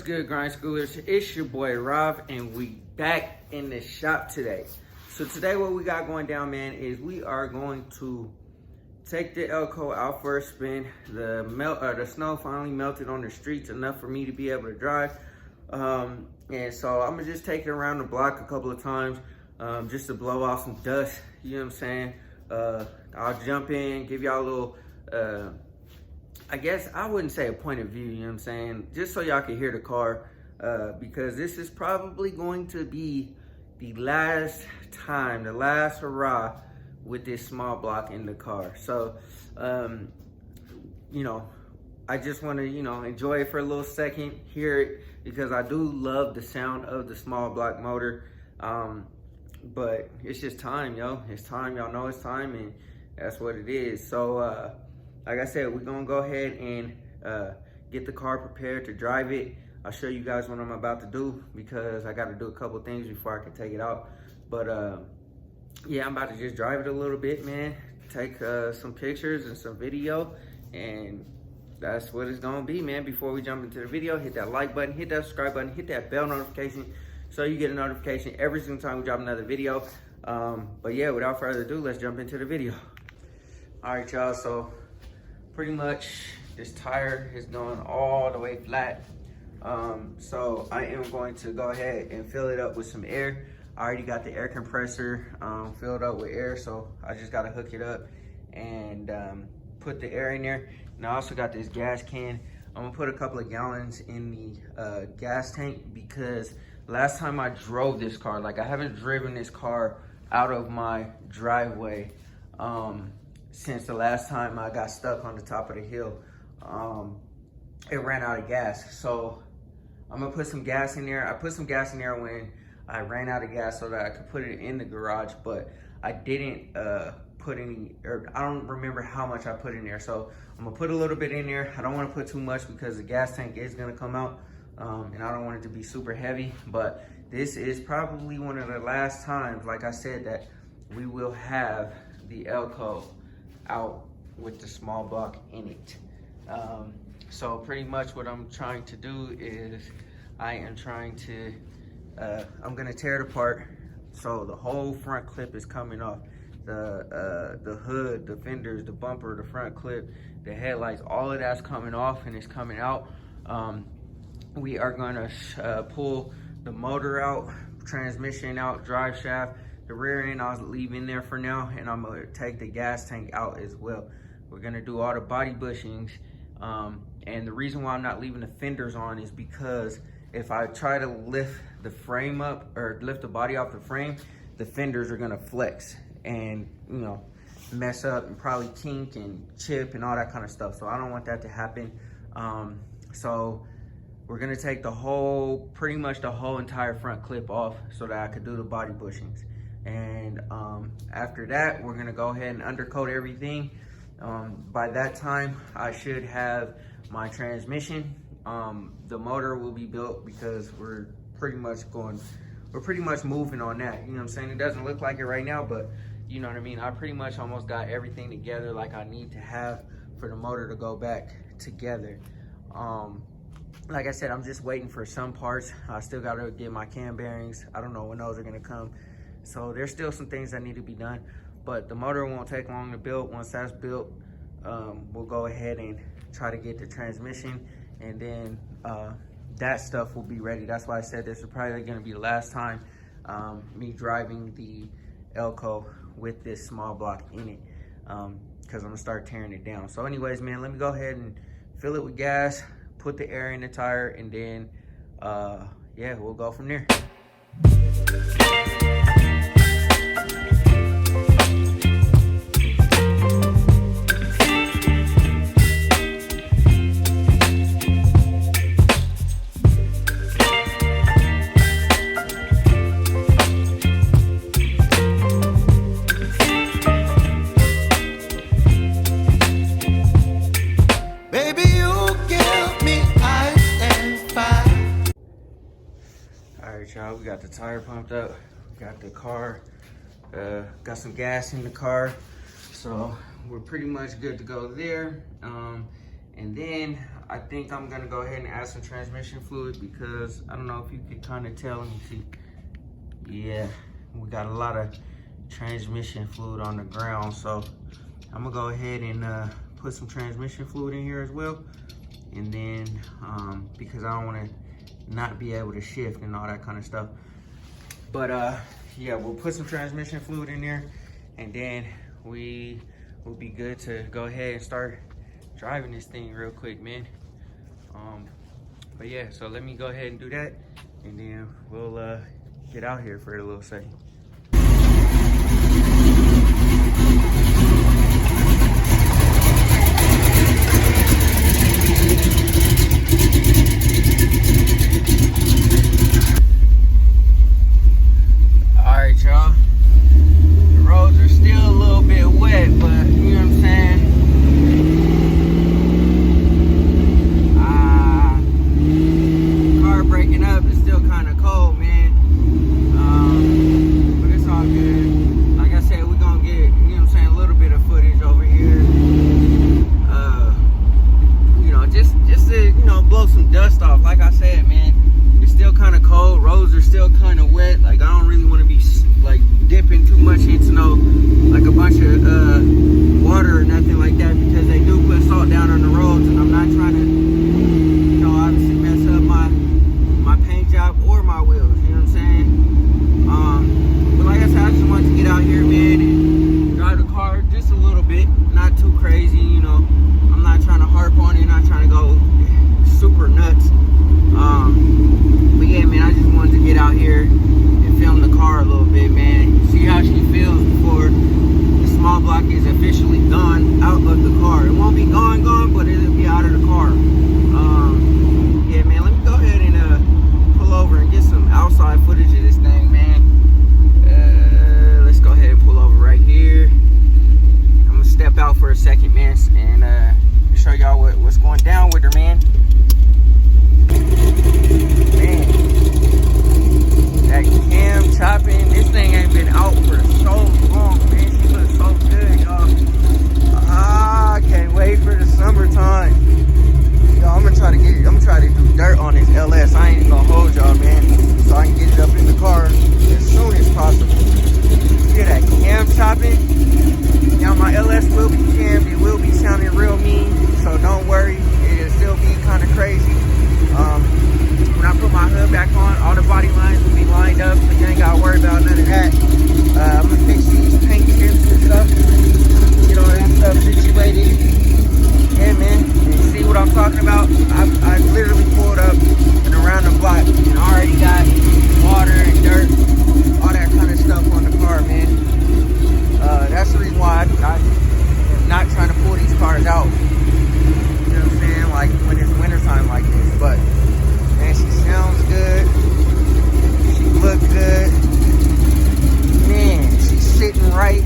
good, grind schoolers? It's your boy Rob, and we back in the shop today. So today what we got going down, man, is we are going to take the Elko out for a spin. The snow finally melted on the streets enough for me to be able to drive. And so I'm gonna just take it around the block a couple of times, just to blow off some dust, you know what I'm saying? I'll jump in, give y'all a little, I guess I wouldn't say a point of view, you know what I'm saying? Just so y'all can hear the car, because this is probably going to be the last time, the last hurrah with this small block in the car. So, you know, I just want to, you know, enjoy it for a little second, hear it, because I do love the sound of the small block motor. But it's just time, yo. It's time, y'all know it's time, and that's what it is. So, like I said, we're gonna go ahead and get the car prepared to drive it. I'll show you guys what I'm about to do because I got to do a couple things before I can take it out. But yeah, I'm about to just drive it a little bit, man. Take some pictures and some video, and that's what it's gonna be, man. Before we jump into the video, hit that like button, hit that subscribe button, hit that bell notification so you get a notification every single time we drop another video. But yeah, without further ado, let's jump into the video. All right, y'all, so pretty much this tire is going all the way flat. So I am going to go ahead and fill it up with some air. I already got the air compressor filled up with air, so I just got to hook it up and put the air in there. And I also got this gas can. I'm gonna put a couple of gallons in the gas tank because last time I drove this car, like I haven't driven this car out of my driveway since the last time I got stuck on the top of the hill. It ran out of gas, so I'm gonna put some gas in there. I put some gas in there when I ran out of gas so that I could put it in the garage, but I didn't put any, or I don't remember how much I put in there. So I'm gonna put a little bit in there. I don't wanna put too much because the gas tank is gonna come out, and I don't want it to be super heavy, but this is probably one of the last times, like I said, that we will have the Elko out with the small block in it. So pretty much what I'm trying to do is I am trying to, I'm gonna tear it apart. So the whole front clip is coming off. The hood, the fenders, the bumper, the front clip, the headlights, all of that's coming off and it's coming out. We are gonna pull the motor out, transmission out, drive shaft, the rear end I'll leave in there for now, and I'm gonna take the gas tank out as well. We're gonna do all the body bushings, and the reason why I'm not leaving the fenders on is because if I try to lift the frame up or lift the body off the frame, the fenders are gonna flex and, you know, mess up and probably kink and chip and all that kind of stuff. So I don't want that to happen. So we're gonna take the whole, pretty much the whole entire front clip off so that I could do the body bushings. And after that, we're gonna go ahead and undercoat everything. By that time, I should have my transmission. The motor will be built because we're pretty much moving on that. You know what I'm saying? It doesn't look like it right now, but you know what I mean? I pretty much almost got everything together like I need to have for the motor to go back together. Like I said, I'm just waiting for some parts. I still gotta get my cam bearings. I don't know when those are gonna come. So there's still some things that need to be done, but the motor won't take long to build. Once that's built, we'll go ahead and try to get the transmission, and then that stuff will be ready. That's why I said this is probably gonna be the last time me driving the Elko with this small block in it, because I'm gonna start tearing it down. So anyways, man, let me go ahead and fill it with gas, put the air in the tire, and then yeah, we'll go from there. Y'all, we got the tire pumped up, got the car, got some gas in the car, so we're pretty much good to go there. And then I think I'm gonna go ahead and add some transmission fluid because I don't know if you could kind of tell. Let me see. Yeah, we got a lot of transmission fluid on the ground. So I'm gonna go ahead and put some transmission fluid in here as well. And then, because I don't wanna not be able to shift and all that kind of stuff. But yeah, we'll put some transmission fluid in there and then we will be good to go ahead and start driving this thing real quick, man. But yeah, so let me go ahead and do that and then we'll get out here for a little second. Alright, y'all. The roads are still a little bit wet, but you know what I'm saying? Car breaking up is still kind of cold, man. But it's all good. Like I said, we're gonna get, you know what I'm saying, a little bit of footage over here. You know, just to, you know, blow some dust off. Like I said, man, it's still kind of cold. Roads are still kind of wet. Like, I don't really want to be like dipping too much into like a bunch of water or nothing like that, because they do put salt down on the roads, and I'm not trying to, you know, obviously mess up my paint job or my wheels, you know what I'm saying? But like I said, I just wanted to get out here, man, and drive the car just a little bit, not too crazy, you know. I'm not trying to harp on it, not trying to go super nuts. But yeah, man, I just wanted to get out here and film the car a little bit, man. See how she feels before the small block is officially gone out of the car. It won't be gone, but it'll be out of the car. Yeah, man, let me go ahead and pull over and get some outside footage of this thing, man. Let's go ahead and pull over right here. I'm gonna step out for a second, man, and show y'all what's going down with her, man. Man, that cam chopping, this thing ain't been out for so long, man. She looks so good, y'all. I can't wait for the summertime. Y'all, I'm gonna try to do dirt on this LS. I ain't even gonna hold y'all, man, so I can get it up in the car as soon as possible. Hear that cam chopping? Now my LS will be cammed. It will be sounding real mean, so don't worry. It'll still be kind of crazy. When I put my hood back on, all the body lines will be lined up, so you ain't gotta worry about none of that. I'm gonna fix these paint chips and stuff, get all that stuff situated. Yeah, man, and see what I'm talking about? I literally pulled up and around the block and already got water and dirt, all that kind of stuff on the car, man. That's the reason why I am not trying to pull these cars out. You know what I'm saying? Like when it's wintertime like this, but man, she sounds good. She look good. Man, she's sitting right.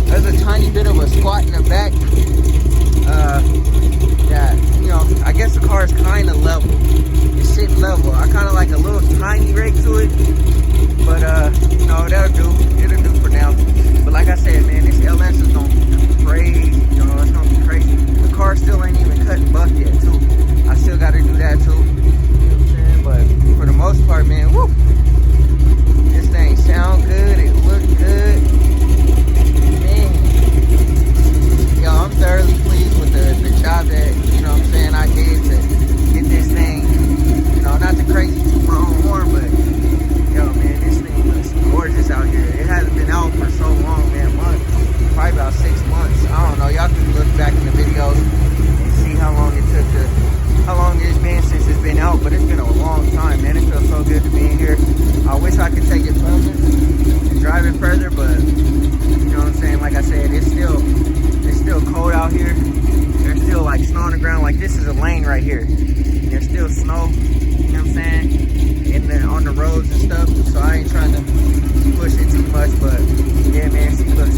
There's a tiny bit of a squat in the back. Yeah, you know, I guess the car is kind of level. It's sitting level. I kind of like a little tiny rake to it, but you know, that'll do. It'll do for now. But like I said, man, this LS is gonna be crazy. You know, it's gonna be crazy. The car still ain't even cutting buck yet, too. I still got to do that too. But for the most part, man, woo, this thing sound good, it look good, man. Yo, I'm thoroughly pleased with the job that, you know what I'm saying, I did to get this thing, you know, not the crazy to my own horn, but yo, man, this thing looks gorgeous out here. It hasn't been out for so long, man, months, probably about 6 months. I don't know, y'all can look back in the videos and see how long it took how long it's been since it's been out, but it's been a long time, man. It feels so good to be in here. I wish I could take it further and drive it further, but you know what I'm saying? Like I said, it's still cold out here. There's still like snow on the ground. Like this is a lane right here. There's still snow, you know what I'm saying? On the roads and stuff, so I ain't trying to push it too much, but yeah, man, she looks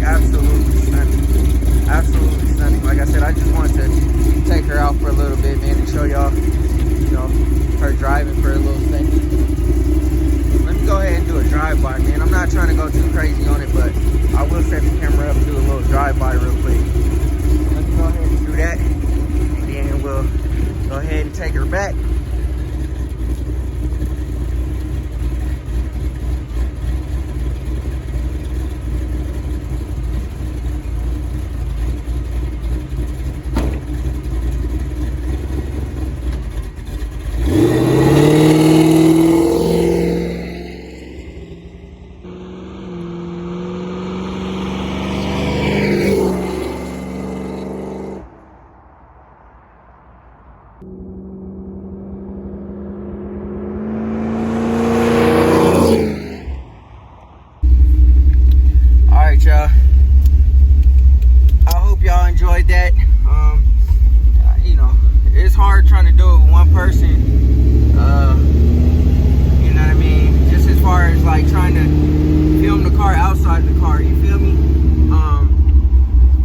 absolutely stunning. Absolutely stunning. Like I said, I just wanted to take her out for a little bit, man, and show y'all, you know, her driving for a little second. Let me go ahead and do a drive-by, man. I'm not trying to go too crazy on it, but I will set the camera up and do a little drive-by real quick. Let me go ahead and do that. back. Y'all, I hope y'all enjoyed that. You know, it's hard trying to do it with one person. You know what I mean? Just as far as like trying to film the car outside the car, you feel me?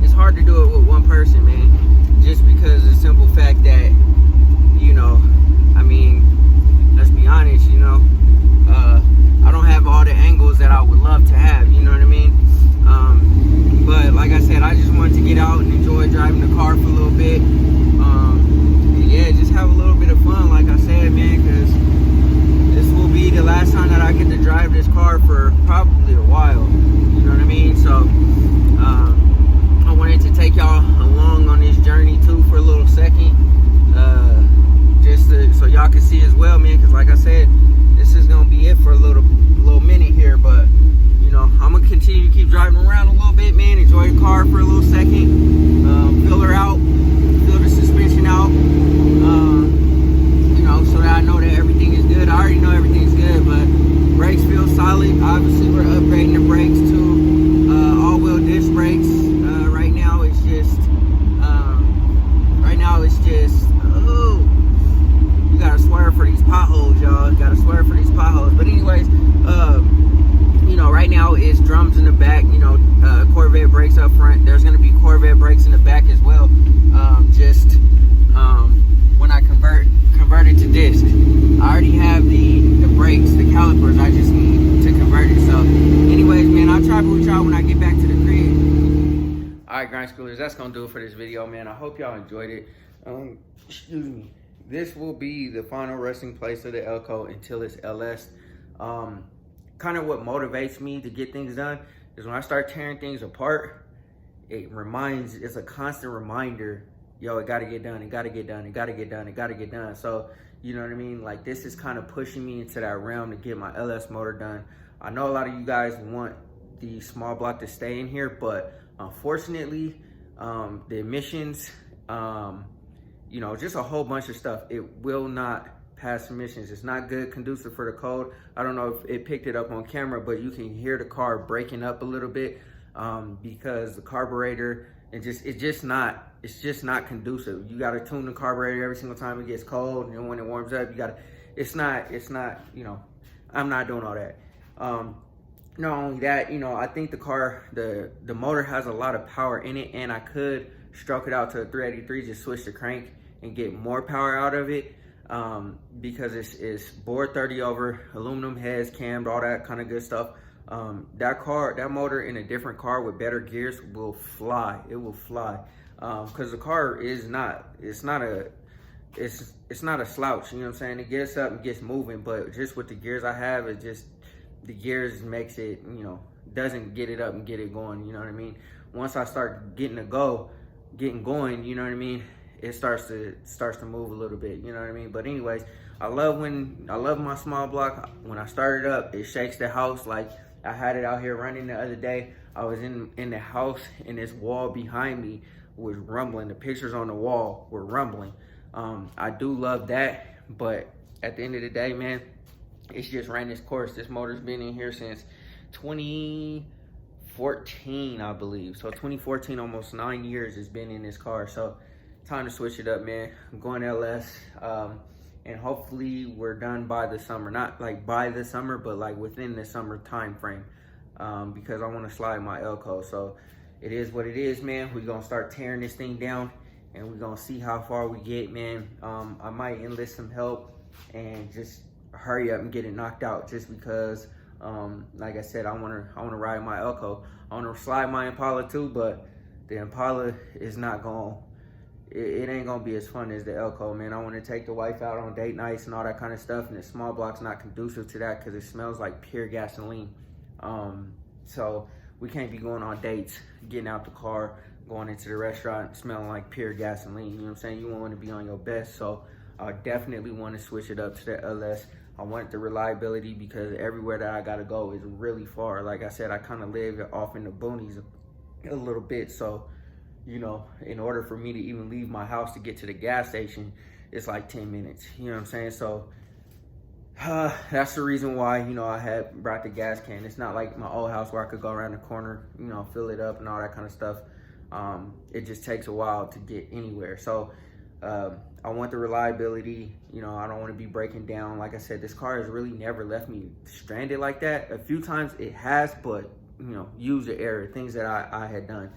It's hard to do it with one person, man. Just because of the simple fact that, you know, I mean, let's be honest, you know, I don't have all the angles that I would love to have, you know what I mean? But like I said, I just wanted to get out and enjoy driving the car for a little bit. And yeah, just have a little bit of fun, like I said, man, because this will be the last time that I get to drive this car for probably a while. You know what I mean? So I wanted to take y'all along on this journey too for a little second. So y'all can see as well, man, because like I said, this is going to be it for a little minute here, but you know, I'm gonna continue to keep driving around a little bit, man. Enjoy the car for a little second, feel her out, feel the suspension out, you know, so that I know that everything is good. I already know everything's good, but brakes feel solid. Obviously, we're upgrading the brakes to all-wheel disc brakes. Right now, it's just, oh, you gotta swerve for these potholes, y'all. Gotta swerve for these potholes. But anyways, you know, right now it's drums in the back, you know, Corvette brakes up front. There's going to be Corvette brakes in the back as well. When I convert it to disc, I already have the brakes, the calipers. I just need to convert it. So anyways, man, I'll try with y'all when I get back to the crib. All right, grind schoolers, that's going to do it for this video, man. I hope y'all enjoyed it. Excuse me. This will be the final resting place of the Elko until it's LS. Kind of what motivates me to get things done is when I start tearing things apart, it's a constant reminder, yo, it gotta get done, it gotta get done, it gotta get done, it gotta get done. So, you know what I mean? Like, this is kind of pushing me into that realm to get my LSMotor done. I know a lot of you guys want the small block to stay in here, but unfortunately, the emissions, you know, just a whole bunch of stuff, it will not pass emissions. It's not good, conducive for the code. I don't know if it picked it up on camera, but you can hear the car breaking up a little bit because the carburetor, it's just not conducive. You got to tune the carburetor every single time it gets cold, and then when it warms up, it's not, you know, I'm not doing all that. Not only that, you know, I think the car, the motor has a lot of power in it, and I could stroke it out to a 383, just switch the crank and get more power out of it. Because it's bored 30 over, aluminum heads, cammed, all that kind of good stuff. That motor in a different car with better gears will fly. It will fly. Because the car is not, it's not a slouch, you know what I'm saying? It gets up and gets moving, but just with the gears I have, it just, the gears makes it, you know, doesn't get it up and get it going, you know what I mean? Once I start getting going, you know what I mean? It starts to move a little bit, you know what I mean? But anyways, I love my small block. When I start it up, it shakes the house. Like, I had it out here running the other day. I was in the house, and this wall behind me was rumbling. The pictures on the wall were rumbling. I do love that, but at the end of the day, man, it's just ran its course. This motor's been in here since 2014, I believe. So 2014, almost 9 years it's been in this car. So time to switch it up, man. I'm going LS, and hopefully we're done by the summer. Not like by the summer, but like within the summer time frame, because I want to slide my Elko. So it is what it is, man. We're gonna start tearing this thing down, and we're gonna see how far we get, man. I might enlist some help and just hurry up and get it knocked out, just because, like I said, I wanna ride my Elko. I wanna slide my Impala too, but the Impala is not gonna it ain't gonna be as fun as the Elko, man. I want to take the wife out on date nights and all that kind of stuff, and the small block's not conducive to that because it smells like pure gasoline. So we can't be going on dates, getting out the car, going into the restaurant, smelling like pure gasoline. You know what I'm saying? You want to be on your best, so I definitely want to switch it up to the LS. I want the reliability because everywhere that I gotta go is really far. Like I said, I kind of live off in the boonies a little bit, so you know, in order for me to even leave my house to get to the gas station, it's like 10 minutes. You know what I'm saying? So that's the reason why, you know, I had brought the gas can. It's not like my old house where I could go around the corner, you know, fill it up and all that kind of stuff. It just takes a while to get anywhere. So I want the reliability. You know, I don't want to be breaking down. Like I said, this car has really never left me stranded like that. A few times it has, but, you know, user error, things that I had done.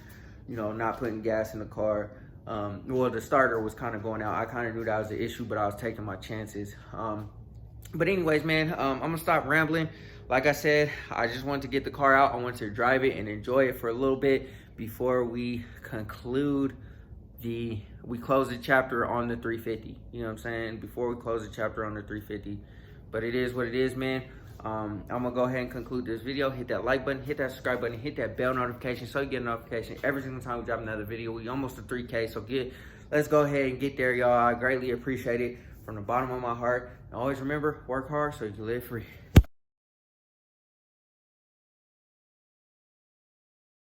You know, not putting gas in the car. Well, the starter was kind of going out. I kind of knew that was the issue, but I was taking my chances. But anyways, man, I'm gonna stop rambling. Like I said, I just wanted to get the car out. I wanted to drive it and enjoy it for a little bit before we conclude we close the chapter on the 350. You know what I'm saying? Before we close the chapter on the 350. But it is what it is, man. I'm gonna go ahead and conclude this video. Hit that like button, hit that subscribe button, hit that bell notification so you get a notification every single time we drop another video. We almost to 3K, so let's go ahead and get there, y'all. I greatly appreciate it from the bottom of my heart. And always remember, work hard so you can live free.